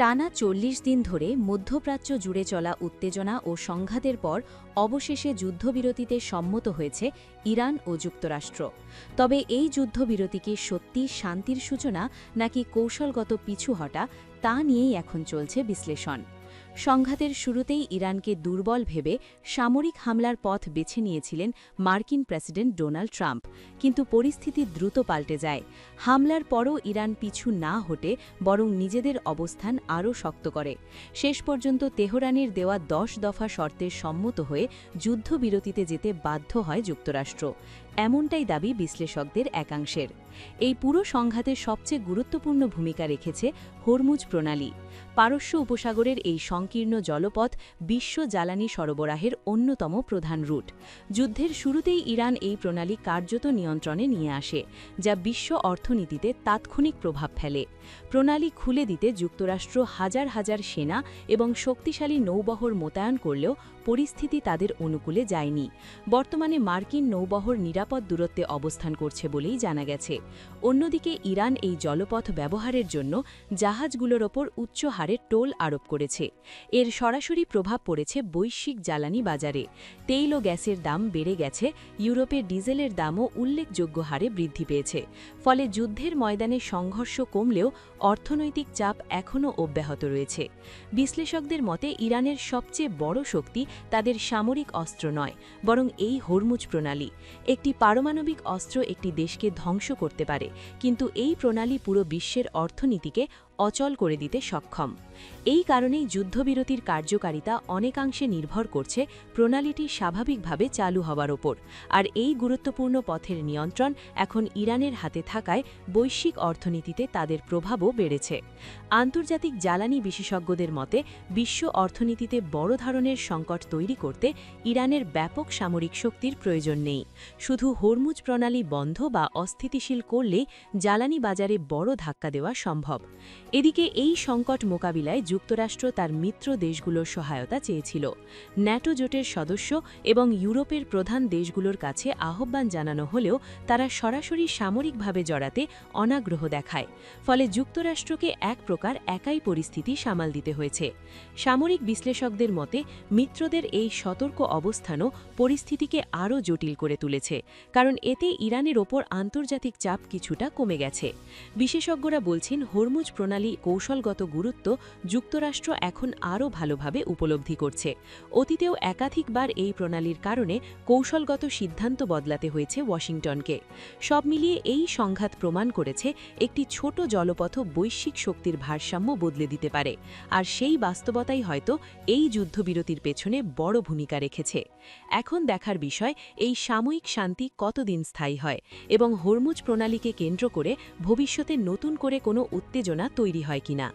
টানা ৪০ দিন ধরে মধ্যপ্রাচ্য জুড়ে চলা উত্তেজনা ও সংঘাতের পর অবশেষে যুদ্ধবিরতিতে সম্মত হয়েছে ইরান ও যুক্তরাষ্ট্র। তবে এই যুদ্ধবিরতি কি সত্যি শান্তির সূচনা নাকি কৌশলগত পিছু হটা, তা নিয়েই এখন চলছে বিশ্লেষণ। সংঘাতের শুরুতেই ইরানকে দুর্বল ভেবে সামরিক হামলার পথ বেছে নিয়েছিলেন মার্কিন প্রেসিডেন্ট ডোনাল্ড ট্রাম্প, কিন্তু পরিস্থিতি দ্রুত পাল্টে যায়। হামলার পরও ইরান পিছু না হটে বরং নিজেদের অবস্থান আরও শক্ত করে। শেষ পর্যন্ত তেহরানের দেওয়া ১০ দফা শর্তের সম্মত হয়ে যুদ্ধবিরতিতে যেতে বাধ্য হয় যুক্তরাষ্ট্র, এমনটাই দাবি বিশ্লেষকদের একাংশের। এই পুরো সংঘাতে সবচেয়ে গুরুত্বপূর্ণ ভূমিকা রেখেছে হরমুজ প্রণালী। পারস্য উপসাগরের এই সংকীর্ণ জলপথ বিশ্ব জ্বালানি সরবরাহের অন্যতম প্রধান রুট। যুদ্ধের শুরুতেই ইরান এই প্রণালী কার্যত নিয়ন্ত্রণে নিয়ে আসে, যা বিশ্ব অর্থনীতিতে তাৎক্ষণিক প্রভাব ফেলে। প্রণালী খুলে দিতে যুক্তরাষ্ট্র হাজার হাজার সেনা এবং শক্তিশালী নৌবহর মোতায়েন করলেও পরিস্থিতি তাদের অনুকূলে যায়নি। বর্তমানে মার্কিন নৌবহর নিরাপদ দূরত্বে অবস্থান করছে বলেই জানা গেছে। অন্যদিকে ইরান এই জলপথ ব্যবহারের জন্য জাহাজগুলোর ওপর উচ্চ হারে টোল আরোপ করেছে। এর সরাসরি প্রভাব পড়েছে বৈশ্বিক জ্বালানি বাজারে। তেল ও গ্যাসের দাম বেড়ে গেছে, ইউরোপে ডিজেলের দামও উল্লেখযোগ্য হারে বৃদ্ধি পেয়েছে। ফলে যুদ্ধের ময়দানে সংঘর্ষ কমলেও অর্থনৈতিক চাপ এখনও অব্যাহত রয়েছে। বিশ্লেষকদের মতে ইরানের সবচেয়ে বড় শক্তি তাদের সামরিক অস্ত্র নয়, বরং এই হরমুজ প্রণালী। একটি পারমাণবিক অস্ত্র একটি দেশকে ধ্বংস করতে পারে, কিন্তু এই প্রণালী পুরো বিশ্বের অর্থনীতিকে অচল করে দিতে সক্ষম। এই কারণেই যুদ্ধবিরতির কার্যকারিতা অনেকাংশে নির্ভর করছে প্রণালীটি স্বাভাবিকভাবে চালু হওয়ার ওপর। আর এই গুরুত্বপূর্ণ পথের নিয়ন্ত্রণ এখন ইরানের হাতে থাকায় বৈশ্বিক অর্থনীতিতে তাদের প্রভাবও বেড়েছে। আন্তর্জাতিক জ্বালানি বিশেষজ্ঞদের মতে বিশ্ব অর্থনীতিতে বড় ধরনের সংকট তৈরি করতে ইরানের ব্যাপক সামরিক শক্তির প্রয়োজন নেই। শুধু হরমুজ প্রণালী বন্ধ বা অস্থিতিশীল করলেই জ্বালানি বাজারে বড় ধাক্কা দেওয়া সম্ভব। এদিকে এই সংকট মোকাবিলায় যুক্তরাষ্ট্র তার মিত্র দেশগুলোর সহায়তা চেয়েছিল। ন্যাটো জোটের সদস্য এবং ইউরোপের প্রধান দেশগুলোর কাছে আহ্বান জানানো হলেও তারা সরাসরি সামরিকভাবে জড়াতে অনাগ্রহ দেখায়। ফলে যুক্তরাষ্ট্রকে এক প্রকার একাই পরিস্থিতি সামাল দিতে হয়েছে। সামরিক বিশ্লেষকদের মতে মিত্রদের এই সতর্ক অবস্থানও পরিস্থিতিকে আরও জটিল করে তুলেছে, কারণ এতে ইরানের ওপর আন্তর্জাতিক চাপ কিছুটা কমে গেছে। বিশেষজ্ঞরা বলছেন হরমুজ প্রণালী কৌশলগত গুরুত্ব যুক্তরাষ্ট্র এখন আরও ভালোভাবে উপলব্ধি করছে। অতীতেও একাধিকবার এই প্রণালীর কারণে কৌশলগত সিদ্ধান্ত বদলাতে হয়েছে ওয়াশিংটনকে। সব মিলিয়ে এই সংঘাত প্রমাণ করেছে একটি ছোট জলপথ বৈশ্বিক শক্তির ভারসাম্য বদলে দিতে পারে, আর সেই বাস্তবতাই হয়তো এই যুদ্ধবিরতির পেছনে বড় ভূমিকা রেখেছে। এখন দেখার বিষয় এই সাময়িক শান্তি কতদিন স্থায়ী হয় এবং হরমুজ প্রণালীকে কেন্দ্র করে ভবিষ্যতে নতুন করে কোনো উত্তেজনা তৈরি হয় কিনা।